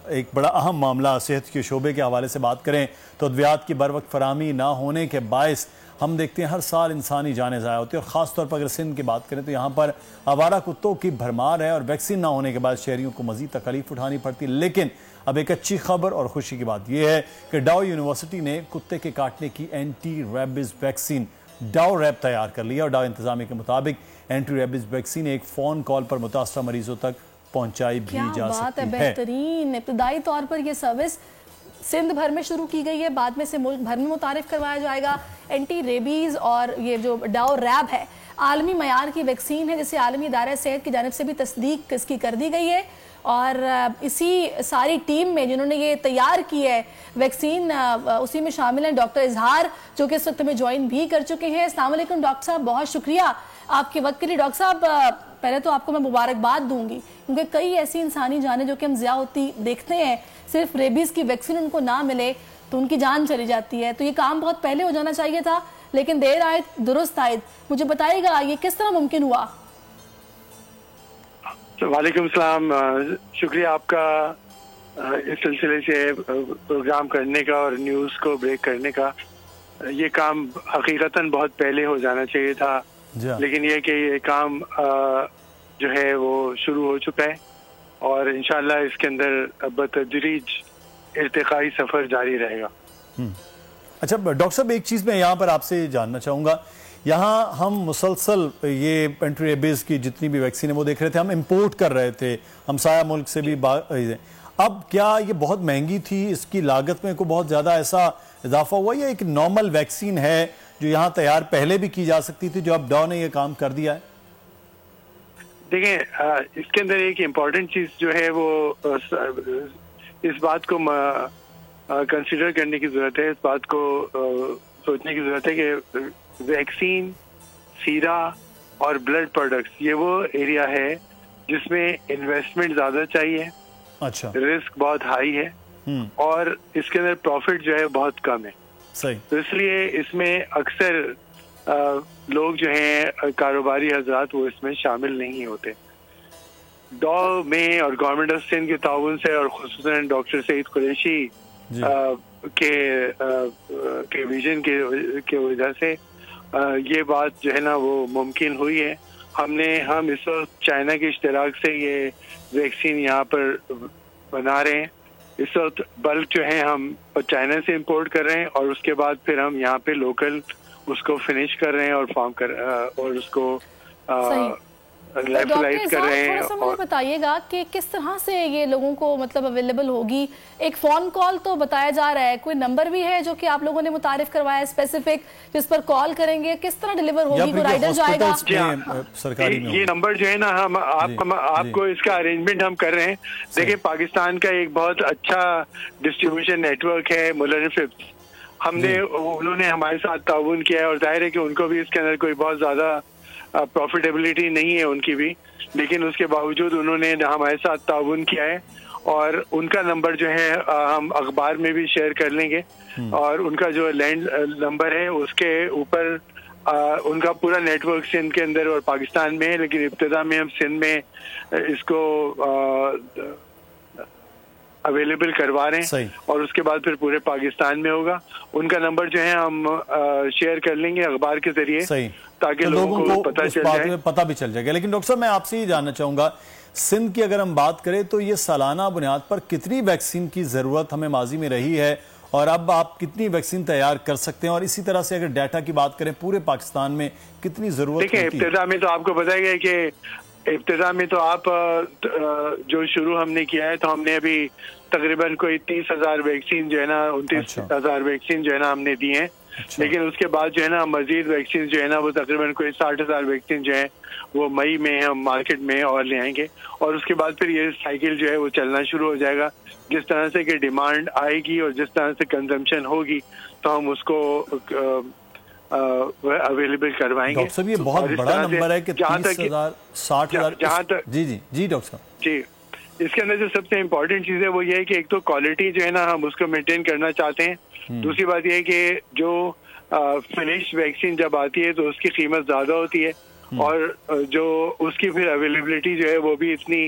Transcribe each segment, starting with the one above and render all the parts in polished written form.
ایک بڑا اہم معاملہ صحت کے شعبے کے حوالے سے بات کریں تو ادویات کی بروقت فراہمی نہ ہونے کے باعث ہم دیکھتے ہیں ہر سال انسانی جانیں ضائع ہوتی ہیں، اور خاص طور پر اگر سندھ کی بات کریں تو یہاں پر آوارہ کتوں کی بھرمار ہے اور ویکسین نہ ہونے کے بعد شہریوں کو مزید تکلیف اٹھانی پڑتی۔ لیکن اب ایک اچھی خبر اور خوشی کی بات یہ ہے کہ ڈاؤ یونیورسٹی نے کتے کے کاٹنے کی اینٹی ریبز ویکسین ڈاؤ ریب تیار کر لی ہے، اور ڈاؤ انتظامیہ کے مطابق اینٹی ریبز ویکسین ایک فون کال پر متاثرہ مریضوں تک پہنچائی بھی جا سکتی ہے۔ کیا بات ہے، بہترین۔ ابتدائی طور پر یہ سروس سندھ بھر میں شروع کی گئی ہے، بعد میں سے ملک بھر میں متعارف کروایا جائے گا۔ اینٹی ریبیز اور یہ جو ڈاؤ ریب ہے عالمی معیار کی ویکسین ہے، جسے عالمی ادارہ صحت کی جانب سے بھی تصدیق اس کی کر دی گئی ہے، اور اسی ساری ٹیم میں جنہوں نے یہ تیار کی ہے ویکسین، اسی میں شامل ہیں ڈاکٹر اظہار جو کہ اس وقت میں جوائن بھی کر چکے ہیں۔ السلام علیکم ڈاکٹر صاحب، بہت شکریہ آپ کے وقت کے لیے۔ ڈاکٹر صاحب پہلے تو آپ کو میں مبارکباد دوں گی، کیونکہ کئی ایسی انسانی جانیں جو کہ ہم ضیاع ہوتی دیکھتے ہیں، صرف ریبیز کی ویکسین ان کو نہ ملے تو ان کی جان چلی جاتی ہے۔ تو یہ کام بہت پہلے ہو جانا چاہیے تھا، لیکن دیر آئے درست آئے۔ مجھے بتائیے گا یہ کس طرح ممکن ہوا؟ وعلیکم السلام، شکریہ آپ کا اس سلسلے سے پروگرام کرنے کا اور نیوز کو بریک کرنے کا۔ یہ کام حقیقتاً بہت پہلے ہو جانا چاہیے تھا، لیکن یہ کہ یہ کام جو ہے وہ شروع ہو چکا ہے، اور انشاءاللہ اس کے اندر بتدریج ارتقائی سفر جاری رہے گا۔ اچھا ڈاکٹر صاحب، ایک چیز میں یہاں پر آپ سے جاننا چاہوں گا، یہاں ہم مسلسل یہ اینٹی ریبیز کی جتنی بھی ویکسین ہے وہ دیکھ رہے تھے، ہم امپورٹ کر رہے تھے ہمسایہ ملک سے بھی۔ اب کیا یہ بہت مہنگی تھی، اس کی لاگت میں کوئی بہت زیادہ ایسا اضافہ ہوا، یا ایک نارمل ویکسین ہے جو یہاں تیار پہلے بھی کی جا سکتی تھی جو اب ڈاؤ نے یہ کام کر دیا ہے؟ دیکھیں، اس کے اندر ایک امپورٹنٹ چیز جو ہے وہ اس بات کو کنسیڈر کرنے کی ضرورت ہے، اس بات کو سوچنے کی ضرورت ہے کہ ویکسین، سیرا اور بلڈ پروڈکٹس یہ وہ ایریا ہے جس میں انویسٹمنٹ زیادہ چاہیے، اچھا، رسک بہت ہائی ہے، اور اس کے اندر پروفٹ جو ہے بہت کم ہے۔ صحیح۔ تو اس لیے اس میں اکثر لوگ جو ہیں کاروباری حضرات وہ اس میں شامل نہیں ہوتے۔ ڈاؤ میں اور گورنمنٹ آف سندھ کے تعاون سے، اور خصوصاً ڈاکٹر سعید قریشی کے ویژن کے وجہ سے یہ بات جو ہے نا وہ ممکن ہوئی ہے۔ ہم اس وقت چائنا کے اشتراک سے یہ ویکسین یہاں پر بنا رہے ہیں۔ اس وقت بلک جو ہے ہم چائنا سے امپورٹ کر رہے ہیں، اور اس کے بعد پھر ہم یہاں پہ لوکل اس کو فنش کر رہے ہیں اور فارم اور اس کو لیفلائز کر رہے ہیں۔ تھوڑا سا مجھے بتائیے گا کہ کس طرح سے یہ لوگوں کو مطلب اویلیبل ہوگی؟ ایک فون کال تو بتایا جا رہا ہے، کوئی نمبر بھی ہے جو کہ آپ لوگوں نے متعارف کروایا ہے اسپیسیفک جس پر کال کریں گے؟ کس طرح ڈیلیور ہوگی؟ کوئی رائڈر جائے گا؟ یہ نمبر جو ہے نا ہم آپ کو اس کا ارینجمنٹ ہم کر رہے ہیں۔ دیکھیں، پاکستان کا ایک بہت اچھا ڈسٹریبیوشن نیٹ ورک ہے مولر فپس، انہوں نے ہمارے ساتھ تعاون کیا ہے، اور ظاہر ہے کہ ان کو بھی اس کے اندر کوئی بہت زیادہ پروفیٹیبلٹی نہیں ہے ان کی بھی، لیکن اس کے باوجود انہوں نے ہمارے ساتھ تعاون کیا ہے، اور ان کا نمبر جو ہے ہم اخبار میں بھی شیئر کر لیں گے، اور ان کا جو لینڈ نمبر ہے اس کے اوپر ان کا پورا نیٹ ورک سندھ کے اندر اور پاکستان میں ہے، لیکن ابتدا میں ہم سندھ میں اس کو اویلیبل کروا رہے ہیں، اور اس کے بعد پھر پورے پاکستان میں ہوگا۔ ان کا نمبر جو ہے ہم شیئر کر لیں گے اخبار کے ذریعے، تاکہ لوگوں کو پتہ بھی چل جائے گا۔ لیکن ڈاکٹر صاحب، میں آپ سے یہ جاننا چاہوں گا، سندھ کی اگر ہم بات کریں تو یہ سالانہ بنیاد پر کتنی ویکسین کی ضرورت ہمیں ماضی میں رہی ہے، اور اب آپ کتنی ویکسین تیار کر سکتے ہیں، اور اسی طرح سے اگر ڈیٹا کی بات کریں پورے پاکستان میں کتنی ضرورت ہوتی ہے؟ دیکھیں، ابتدا میں تو آپ کو بتایا گیا کہ ابتدا میں تو آپ جو شروع ہم نے کیا ہے تو ہم نے ابھی تقریباً کوئی 30,000 ویکسین جو ہے نا 29,000 ویکسین جو ہے نا ہم نے دی ہیں، لیکن اس کے بعد جو ہے نا مزید ویکسین جو ہے نا وہ تقریباً کوئی 60,000 ویکسین جو ہے وہ مئی میں ہم مارکیٹ میں اور لے آئیں گے، اور اس کے بعد پھر یہ سائیکل جو ہے وہ چلنا شروع ہو جائے گا۔ جس طرح سے کہ ڈیمانڈ آئے گی اور جس طرح سے کنزمپشن ہوگی تو ہم اس کو اویلیبل کروائیں گے۔ ڈاکٹر صاحب، یہ بہت بڑا نمبر ہے کہ 30,000 60,000۔ جی ڈاکٹر صاحب، جی، اس کے اندر جو سب سے امپورٹنٹ چیز ہے وہ یہ ہے کہ ایک تو کوالٹی جو ہے نا ہم اس کو مینٹین کرنا چاہتے ہیں، دوسری بات یہ ہے کہ جو فنش ویکسین جب آتی ہے تو اس کی قیمت زیادہ ہوتی ہے، اور جو اس کی پھر اویلیبلٹی جو ہے وہ بھی اتنی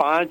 5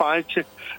5